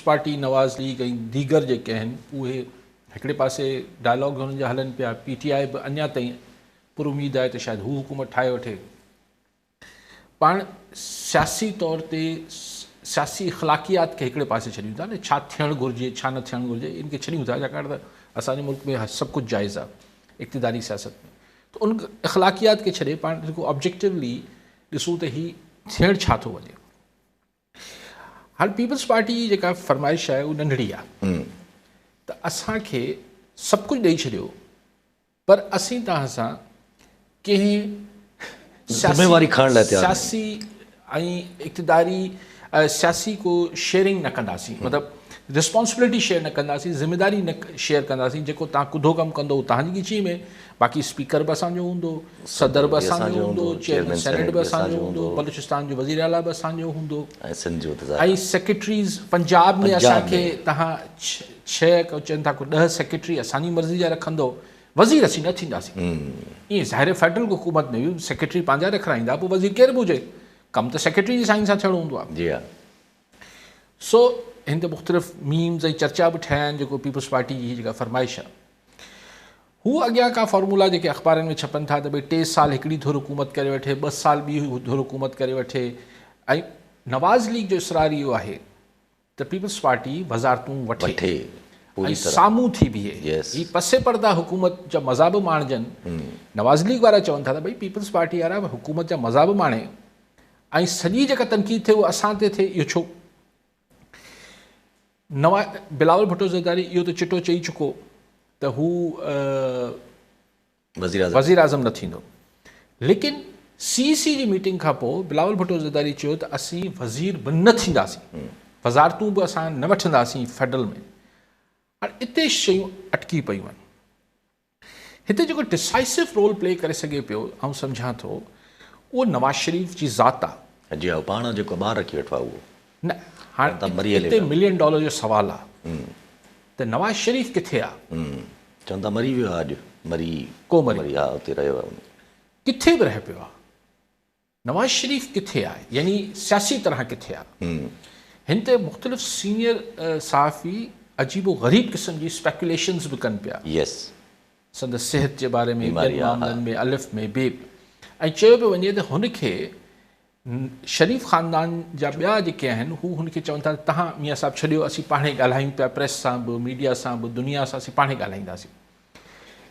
Party नवाज़ league ऐं दीगर जेके आहिनि उहे हिकिड़े पासे डायलॉग हुननि जा हलनि पिया, PTI बि अञा ताईं पुर उम्मीद आहे त शायदि हू हुकूमत ठाहे वठे। पाण सियासी तौर ते सियासी इख़लाक़ियात खे हिकिड़े पासे छॾियूं था न, छा थियणु घुरिजे छा न थियणु घुरिजे, इनखे छॾियूं था छाकाणि त असांजे मुल्क में सभु कुझु जाइज़ आहे इक़्तिदारी सियासत में। त उन इख़लाक़ियात खे छॾे पाण जेको ऑब्जेक्टिवली ॾिसूं त हीउ थियणु छा थो वञे। हाणे पीपल्स पार्टी जी जेका फरमाइश आहे उहा नंढड़ी आहे त असांखे सभु कुझु ॾेई छॾियो पर असीं तव्हां सां कंहिं ज़िम्मेवारी खणण लाइ तयारु सियासी ऐं इक़्तिदारी सियासी को शेयरिंग न कंदासीं, मतिलबु रिस्पॉन्सिबिलिटी शेयर न कंदासीं, ज़िम्मेदारी न शेयर कंदासीं। जेको तव्हां कुधो कमु कंदो तव्हांजी ॻिची में, बाक़ी स्पीकर बि असांजो हूंदो, सदर बि असांजो हूंदो, चेयरमैन सेनेट बि असांजो हूंदो, बलूचिस्तान जो वज़ीर आला बि असांजो हूंदो, ऐं सेक्रेटरीज़ पंजाब में असांखे तव्हां 6 को चवनि था को 10 सेक्रेटरी असांजी मर्ज़ी जा रखंदो, वज़ीर असीं न थींदासीं। ईअं ज़ाहिर फेडरल हुकूमत में बि सेक्रेटरी पंहिंजा रखाईंदा, पोइ वज़ीर केरु बि हुजे, कमु त सेक्रेटरी जी साइन सां थियणो हूंदो आहे। जी हा। सो हिन ते मुख़्तलिफ़ मीम्स ऐं चर्चा बि ठहिया आहिनि। जेको पीपल्स पार्टी जी जेका फरमाइश आहे हू अॻियां का फॉर्मूला जेके अख़बारनि में छपनि था त भई 3 साल हिकिड़ी धुर हुकूमत करे वठे, 2 साल ॿी धुर हुकूमत करे वठे। ऐं नवाज़ लीग जो इसरार इहो आहे त पीपल्स पार्टी वज़ारतूं वठे ऐं साम्हूं थी बीहे। ही पसे पर्दा हुकूमत जा मज़ा बि माणजनि। नवाज़ लीग वारा चवनि था त भई पीपल्स पार्टी वारा हुकूमत जा मज़ा बि माणे ऐं सॼी जेका तनक़ीद थिए उहा असां ते थिए। इहो छो? बिलावल भुट्टो ज़रदारी इहो त चिटो चई चुको त हू वज़ीर आज़म न थींदो, लेकिन CEC जी मीटिंग खां पोइ बिलावल भुट्टो ज़रदारी चयो त असीं वज़ीर बि न थींदासीं, वज़ारतूं बि असां न वठंदासीं फेडरल में। हाणे हिते शयूं अटकी पयूं आहिनि। हिते जेको डिसाइसिव रोल प्ले करे सघे पियो ऐं सम्झां थो उहो नवाज़ शरीफ़ जी ज़ात आहे। जी हा, पाण जेको ॿार रखी वेठो आहे उहो न। हाणे हिते $1 मिलियन जो सवाल आहे त नवाज़ शरीफ़ किथे आहे? चवनि था मरी वियो आहे अॼु, को मरी हा, उते रहियो आहे, किथे बि रहे पियो आहे। नवाज़ शरीफ़ किथे आहे, यानी सियासी तरह किथे आहे? हिन ते मुख़्तलिफ़ सीनियर सहाफ़ी अजीबो ग़रीब क़िस्म जी स्पेकुलेशन्स बि कनि पिया। संदसि सिहत जे बारे में, मामलनि में, अलिफ़ में, बे, ऐं चयो पियो वञे त हुनखे शरीफ़ ख़ानदान जा ॿिया जेके आहिनि हू हुनखे चवनि था तव्हां मियां साहिबु छॾियो, असीं पाण ई ॻाल्हायूं पिया, प्रेस सां बि, मीडिया सां बि, दुनिया सां असीं पाण ई ॻाल्हाईंदासीं।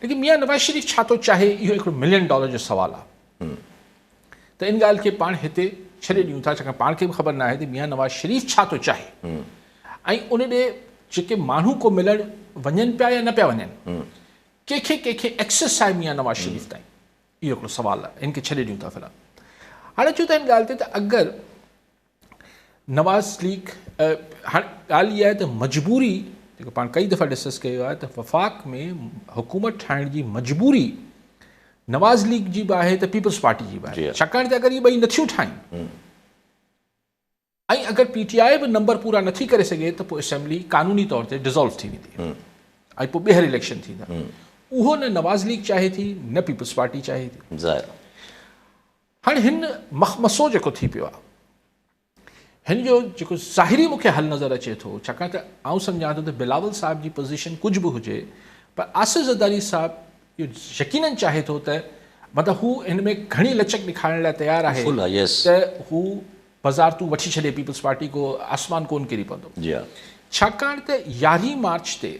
लेकिन मियां नवाज़ शरीफ़ छा थो चाहे, इहो हिकिड़ो $1 मिलियन जो सुवालु आहे। त इन ॻाल्हि खे पाण हिते छॾे ॾियूं था, छाकाणि पाण खे बि ख़बर न आहे त मियां नवाज़ शरीफ़ छा थो चाहे ऐं उन ॾे जेके माण्हू को मिलणु वञनि पिया या न पिया वञनि, कंहिंखे एक्सेस आहे मियां नवाज़ शरीफ़ ताईं, इहो हिकिड़ो सुवालु आहे। इनखे छॾे ॾियूं था फ़िलहाल। हाणे अचूं था हिन ॻाल्हि ते त अगरि नवाज़ लीग, हाणे ॻाल्हि इहा आहे त मजबूरी जेको पाण कई दफ़ा डिस्कस कयो आहे त वफ़ाक़ में हुकूमत ठाहिण जी मजबूरी नवाज़ लीग जी बि आहे त पीपल्स पार्टी जी बि आहे। छाकाणि त अगरि इहे ॿई नथियूं ठाहिनि ऐं अगरि PTI बि नंबर पूरा नथी करे सघे त पोइ असेंबली क़ानूनी तौर ते डिज़ोल्व थी वेंदी ऐं पोइ ॿीहर इलेक्शन थींदा। उहो न नवाज़ लीग चाहे थी न पीपल्स पार्टी चाहे थी। हाणे हिन मखमसो जेको थी पियो आहे, हिन जो जेको ज़ाहिरी मूंखे हल नज़र अचे थो, छाकाणि त आउं सम्झां थो त बिलावल साहिब जी पोज़ीशन कुझु बि हुजे पर आसिफ़ ज़रदारी साहिबु इहो यकीनन चाहे थो त मतिलबु हू हिन में घणी लचक ॾेखारण लाइ तयारु आहे त हू वज़ारतूं वठी छॾे पीपल्स पार्टी को आसमान कोन किरी पवंदो। छाकाणि त 11 मार्च ते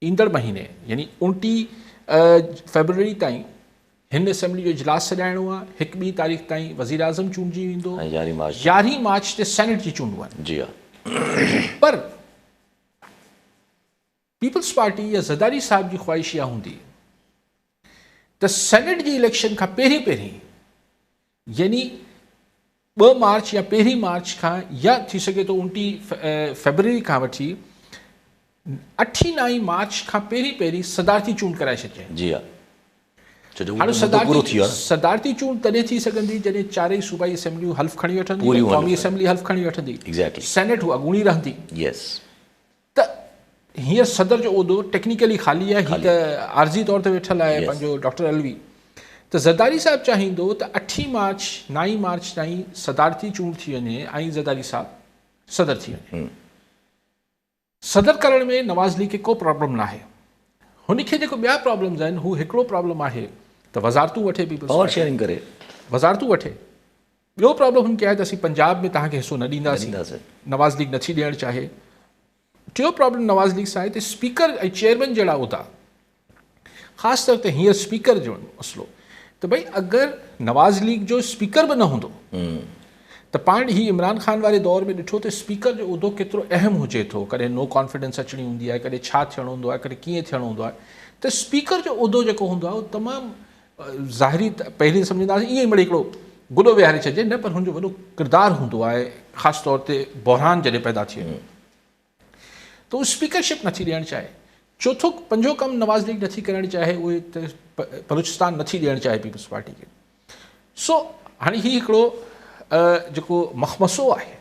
ईंदड़ महीने यानी 29 फरवरी ताईं हिन असेंबली जो इजलास सॼाइणो आहे। 1 तारीख़ ताईं वज़ीर आज़म चूंडिजी वेंदो, 11 मार्च ते सेनेट जी चूंडूं आहिनि। पर पीपल्स पार्टी या ज़रदारी साहिब जी ख़्वाहिश इहा हूंदी त सेनेट जी इलेक्शन खां पहिरीं यानी 2 मार्च या 1 मार्च खां या थी सघे थो 29 फरवरी खां वठी 8-9 मार्च खां पहिरीं सदारती चूंड कराए छॾिजे। हाणे सदारती चूंड तॾहिं थी सघंदी जॾहिं 4 सूबाई असेंबलियूं हल्फ़ खणी वठंदी, क़ौमी असेंबली हल्फ़ खणी वठंदी, सेनेट हू अॻूणी रहंदी। त हींअर सदर जो उहिदो टेक्निकली ख़ाली आहे, हीअ त आर्ज़ी तौर ते वेठल आहे पंहिंजो डॉक्टर अलवी। त ज़रदारी साहिबु चाहींदो त 8 मार्च 9 मार्च ताईं सदारती चूंड थी वञे ऐं ज़रदारी साहिबु सदर थी वञे। सदर करण में नवाज़ लीग खे को प्रॉब्लम ना आहे। हुनखे जेको ॿिया प्रॉब्लम्स आहिनि हू हिकिड़ो प्रॉब्लम आहे त वज़ारतूं वठे पीपल्स पावर शेयरिंग करे वज़ारतूं वठे। ॿियो प्रॉब्लम हुनखे आहे त असीं पंजाब में तव्हांखे हिसो न ॾींदासीं, ॾींदासीं। नवाज़ लीग नथी ॾियणु चाहे। टियों प्रॉब्लम नवाज़ लीग सां आहे त स्पीकर ऐं चेयरमैन जहिड़ा उहिदा, ख़ासि तौर ते हींअर स्पीकर जो मसइलो, त भई अगरि नवाज़ लीग जो स्पीकर बि न हूंदो त पाण ही इमरान ख़ान वारे दौर में ॾिठो त स्पीकर जो उहिदो केतिरो अहम हुजे थो। कॾहिं नो कॉन्फिडेंस अचणी हूंदी आहे, कॾहिं छा थियणो हूंदो आहे, कॾहिं कीअं थियणो हूंदो आहे। त स्पीकर जो उहिदो जेको हूंदो आहे उहो तमामु ज़ाहिरी पहिरीं सम्झंदासीं ईअं ई मिड़ई हिकिड़ो गुलो विहारे छॾिजे, न पर हुनजो वॾो किरदारु हूंदो आहे, ख़ासि तौर ते बहरान जॾहिं पैदा थिए त उहो स्पीकरशिप नथी ॾियणु चाहे। चोथों पंजो कमु नवाज़ लीग नथी करणु चाहे, उहे बलूचिस्तान नथी ॾियणु चाहे पीपल्स पार्टी खे। सो हाणे हीउ हिकिड़ो जेको मखमसो आहे,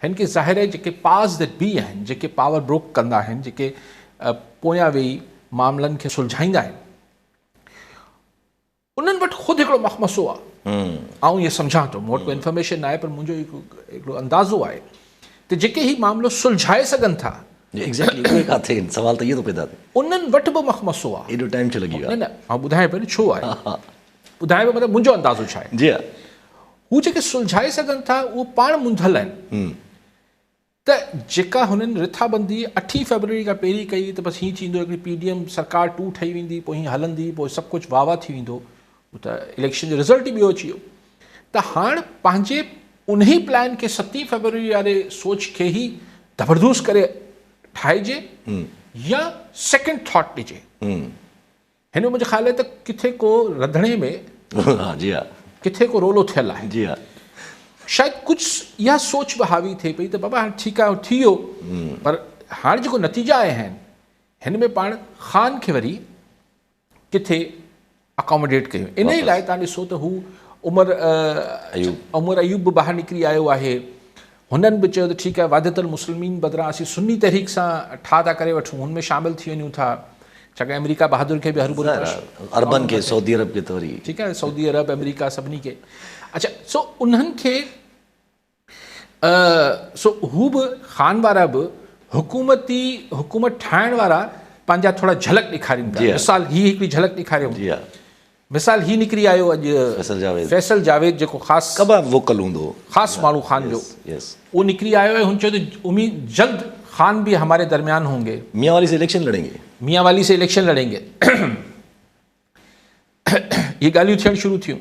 हिन खे ज़ाहिर आहे जेके पास दैट बी आहिनि, जेके पावर ब्रोक कंदा आहिनि, जेके पोयां वेही मामलनि खे सुलझाईंदा आहिनि, उन्हनि वटि ख़ुदि हिकिड़ो मखमसो आहे। आउं इहो सम्झां थो, मूं वटि कोई इंफॉर्मेशन न आहे, पर मुंहिंजो हिकिड़ो अंदाज़ो आहे त जेके ही मामिलो सुलझाए सघनि था, एग्ज़ैक्टली सवाल त इहो थो पैदा थिए, उन्हनि वटि बि मखमसो आहे। एॾो टाइम छो लॻी वियो आहे? न मां ॿुधायां पियो छो आहे, ॿुधायां पियो मतिलबु मुंहिंजो अंदाज़ो छा आहे। जी हा, हू जेके सुलझाए सघनि था उहो पाण मुंझल आहिनि। त जेका हुननि रिथाबंदी 8 फरवरी खां पहिरीं कई त बसि हीअं थींदो, हिकिड़ी PDM सरकार 2 ठही वेंदी, पोइ हीअं हलंदी, पोइ सभु कुझु वाह वाह थी वेंदो, त इलेक्शन जो रिज़ल्ट ई ॿियो अची वियो। त हाणे पंहिंजे उन ई प्लान खे 7 फरवरी वारे सोच खे ई ज़बरदस्त करे ठाहिजे या सेकेंड थॉट ॾिजे। हिन में मुंहिंजो ख़्यालु आहे त किथे को रंधिणे में जी हा, किथे को रोलो थियल आहे। जी हा, शायदि कुझु इहा सोच बि हावी थिए पई त बाबा हाणे ठीकु आहे थी वियो, पर हाणे जेको नतीजा आया आहिनि हिन में पाण ख़ान खे वरी किथे अकोमोडेट कयूं। इन ई लाइ तव्हां ॾिसो त हू उमर अयूब बि ॿाहिरि निकिरी आयो आहे। हुननि बि चयो त ठीकु आहे, वादितल मुस्लिमीन बदिरां असीं सुन्नी तहरीक सां ठा था करे वठूं, हुन में शामिलु थी वञूं था, छाकाणि अमेरिका बहादुर खे बि हर अरबन खे, सऊदी अरब खे, तो वरी ठीकु आहे, सऊदी अरब अमेरिका सभिनी खे। अच्छा, सो उन्हनि खे सो हू बि ख़ान वारा बि हुकूमत ठाहिण वारा पंहिंजा थोरा झलक ॾेखारीनि था। मिसाल ही हिकिड़ी झलक ॾेखारियो, मिसाल ही निकिरी आयो अॼु फैसल जावेद जेको ख़ासि वोकल हूंदो, ख़ासि माण्हू ख़ान जो, उहो निकिरी आयो आहे। हुन चयो त उम्मीद जल्द ख़ान भी हमारे दरमियान होंगे, मियाँ वाली से इलेक्शन लड़ेंगे, मियाँ वाली से इलेक्शन लड़ेंगे। ये ॻाल्हियूं थियणु शुरू थियूं।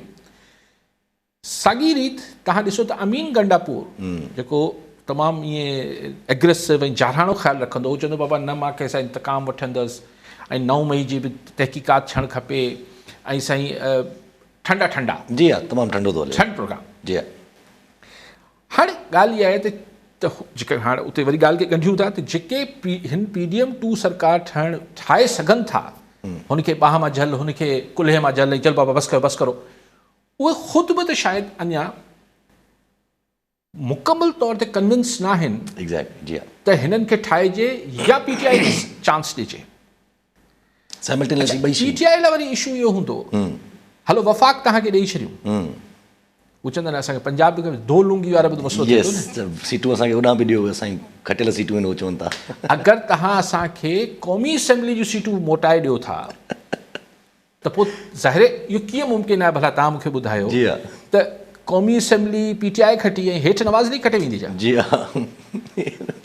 साॻी रीत तव्हां ॾिसो त अमीन गंडापुर जेको तमामु ईअं एग्रेसिव ऐं जाराणो ख़्यालु रखंदो, हू चवंदो बाबा न मां कंहिंसां इंतकाम वठंदुसि ऐं 9 मई जी बि तहक़ीक़ात थियणु खपे ऐं साईं ठंडा जी हा, तमामु ठंडो थो हले ठंड प्रोग्राम। जी हा, हाणे ॻाल्हि इहा आहे त जेके हाणे उते वरी ॻाल्हि खे ॻंढियूं था त जेके हिन PDM 2 सरकार ठाहे सघनि था, हुनखे ॿाह मां झल, हुनखे कुल्हे मां झल, ऐं चल बाबा बसि करो, उहे ख़ुदि बि त शायदि अञा मुकमल तौर ते कन्विंस न आहिनि एग्ज़ैक्ट जी हा, त हिननि खे ठाहिजे या PTI खे चांस ॾिजे। PTI लाइ वरी इशू इहो हूंदो, हलो वफ़ाक़ तव्हांखे ॾेई छॾियूं, हू चवंदा आहिनि असांखे पंजाब में दो लुंगी वारा बि मसइलो थिए थो न, सीटूं असांखे होॾां बि ॾियो, असांजी खटियल सीटूं आहिनि, उहो चवनि था अगरि तव्हां असांखे क़ौमी असेंबली जूं सीटूं मोटाए ॾियो था त पोइ ज़ाहिर इहो कीअं मुमकिन आहे, भला तव्हां मूंखे ॿुधायो जी हा, त क़ौमी असेंबली PTI खटी ऐं हेठि नवाज़ लीग खटे वेंदी छा? जी हा,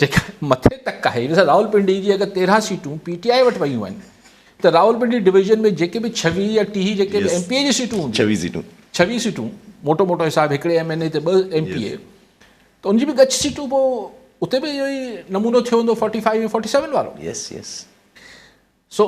जेका मथे तक आहे, रावलपिंडी जी अगरि 13 सीटूं PTI वटि वयूं आहिनि त रावलपिंडी डिवीजन में जेके बि 26 या 30 जेके बि MPA जी सीटूं हूंदियूं, 26 सीटूं मोटो हिसाबु, हिकिड़े MNA ते 2 MPA, त उनजी बि गच सीटूं, पोइ उते बि इहो ई नमूनो थियो हूंदो 45 ऐं 47 वारो। Yes so